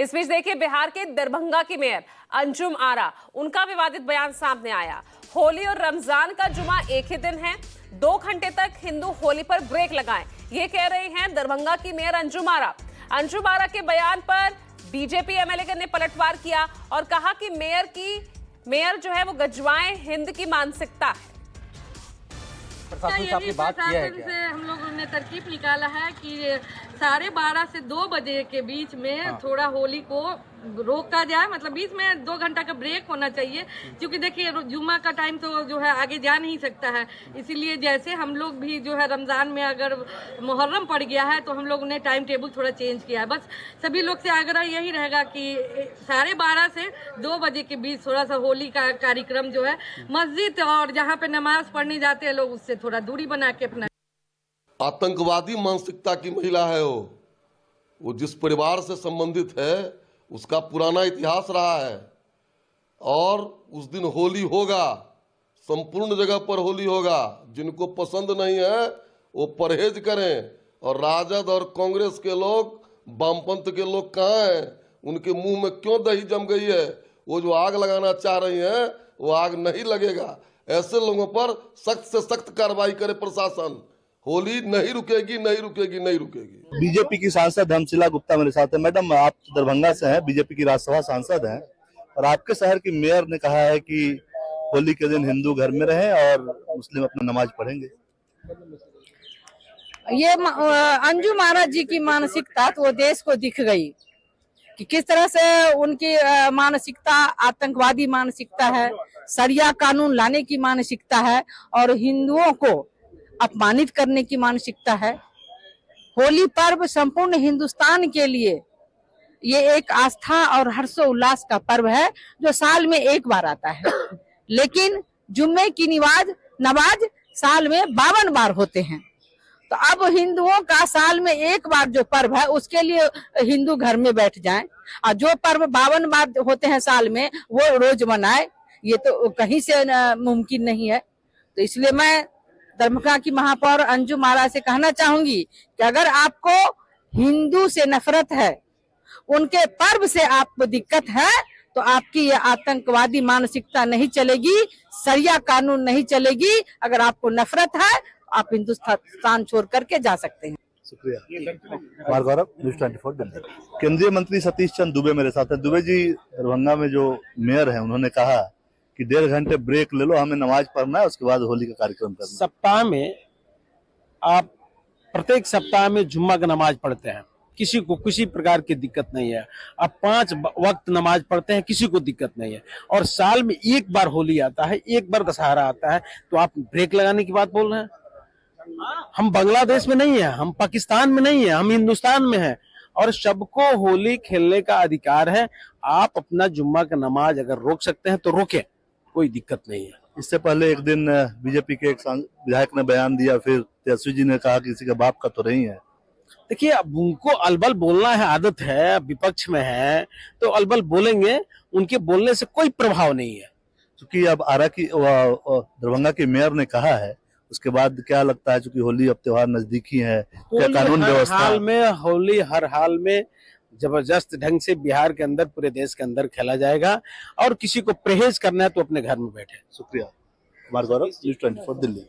इस बीच देखिए बिहार के दरभंगा की मेयर अंजुम आरा, उनका विवादित बयान सामने आया। होली और रमजान का जुमा एक ही दिन है, 2 घंटे तक हिंदू होली पर ब्रेक लगाएं, ये कह रही हैं दरभंगा की मेयर अंजुम आरा। अंजुम आरा के बयान पर बीजेपी एमएलए ने पलटवार किया और कहा कि मेयर जो है वो गजवाएं हिंद की मानसिकता है। प्रशासन से आपने बात किया है क्या? से हम लोगों ने तरकीब निकाला है कि 12:30 से 2 बजे के बीच में थोड़ा होली को रोका जाए, मतलब बीच में 2 घंटा का ब्रेक होना चाहिए, क्योंकि देखिए जुम्मा का टाइम तो जो है आगे जा नहीं सकता है। इसीलिए जैसे हम लोग भी जो है रमजान में अगर मुहर्रम पड़ गया है तो हम लोग ने टाइम टेबल थोड़ा चेंज किया है। बस सभी लोग से आग्रह यही रहेगा कि 12:30 से 2 बजे के बीच थोड़ा सा होली का कार्यक्रम जो है मस्जिद और जहाँ पे नमाज पढ़ने जाते हैं लोग उससे थोड़ा दूरी बना के अपना। आतंकवादी मानसिकता की महिला है वो जिस परिवार से संबंधित है उसका पुराना इतिहास रहा है और उस दिन होली होगा, संपूर्ण जगह पर होली होगा। जिनको पसंद नहीं है वो परहेज करें। और राजद और कांग्रेस के लोग, वामपंथ के लोग कहाँ हैं? उनके मुंह में क्यों दही जम गई है? वो जो आग लगाना चाह रही हैं वो आग नहीं लगेगा। ऐसे लोगों पर सख्त से सख्त कार्रवाई करे प्रशासन। होली नहीं रुकेगी, नहीं रुकेगी, नहीं रुकेगी। बीजेपी की सांसद धर्मशिला गुप्ता मेरे साथ है। मैडम, आप दरभंगा से हैं, बीजेपी की राज्यसभा सांसद हैं और आपके शहर की मेयर ने कहा है कि होली के दिन हिंदू घर में रहें और मुस्लिम अपना नमाज पढ़ेंगे। ये अंजुम आरा जी की मानसिकता तो वो देश को दिख गई कि किस तरह से उनकी मानसिकता आतंकवादी मानसिकता है, शरिया कानून लाने की मानसिकता है और हिंदुओं को अपमानित करने की मानसिकता है। होली पर्व संपूर्ण हिंदुस्तान के लिए ये एक आस्था और हर्षोल्लास का पर्व है जो साल में एक बार आता है, लेकिन जुम्मे की नमाज साल में 52 बार होते हैं। तो अब हिंदुओं का साल में एक बार जो पर्व है उसके लिए हिंदू घर में बैठ जाएं और जो पर्व 52 बार होते हैं साल में वो रोज मनाए, ये तो कहीं से मुमकिन नहीं है। तो इसलिए मैं दरभंगा की महापौर अंजुम आरा से कहना चाहूंगी कि अगर आपको हिंदू से नफरत है, उनके पर्व से आपको दिक्कत है, तो आपकी ये आतंकवादी मानसिकता नहीं चलेगी, शरिया कानून नहीं चलेगी। अगर आपको नफरत है आप हिंदुस्तान छोड़ करके जा सकते हैं। शुक्रिया। गौरव, न्यूज़ 24 दिल्ली। केंद्रीय मंत्री सतीश चंद्र दुबे मेरे साथ है। दुबे जी, दरभंगा में जो मेयर है उन्होंने कहा कि 1.5 घंटे ब्रेक ले लो, हमें नमाज पढ़ना है, उसके बाद होली का कार्यक्रम करना। सप्ताह में आप प्रत्येक सप्ताह में जुम्मा का नमाज पढ़ते हैं, किसी को किसी प्रकार की दिक्कत नहीं है। आप 5 वक्त नमाज पढ़ते हैं, किसी को दिक्कत नहीं है। और साल में एक बार होली आता है, एक बार दशहरा आता है, तो आप ब्रेक लगाने की बात बोल रहे हैं। हम बांग्लादेश में नहीं है, हम पाकिस्तान में नहीं है, हम हिंदुस्तान में है और सबको होली खेलने का अधिकार है। आप अपना जुम्मा का नमाज अगर रोक सकते हैं तो रोके, कोई दिक्कत नहीं है। इससे पहले एक दिन बीजेपी के एक विधायक ने बयान दिया, फिर तेजस्वी जी ने कहा कि किसी का बाप का तो नहीं है। देखिए, अब उनको अलबल बोलना है, आदत है, विपक्ष में है तो अलबल बोलेंगे, उनके बोलने से कोई प्रभाव नहीं है। क्योंकि अब आरा की दरभंगा के मेयर ने कहा है, उसके बाद क्या लगता है, चूंकि होली अब त्योहार नजदीकी है, क्या कानून व्यवस्था हाल में होली हर हाल में जबरदस्त ढंग से बिहार के अंदर, पूरे देश के अंदर खेला जाएगा और किसी को परहेज करना है तो अपने घर में बैठे। शुक्रिया। गौरव, न्यूज़ 24 दिल्ली।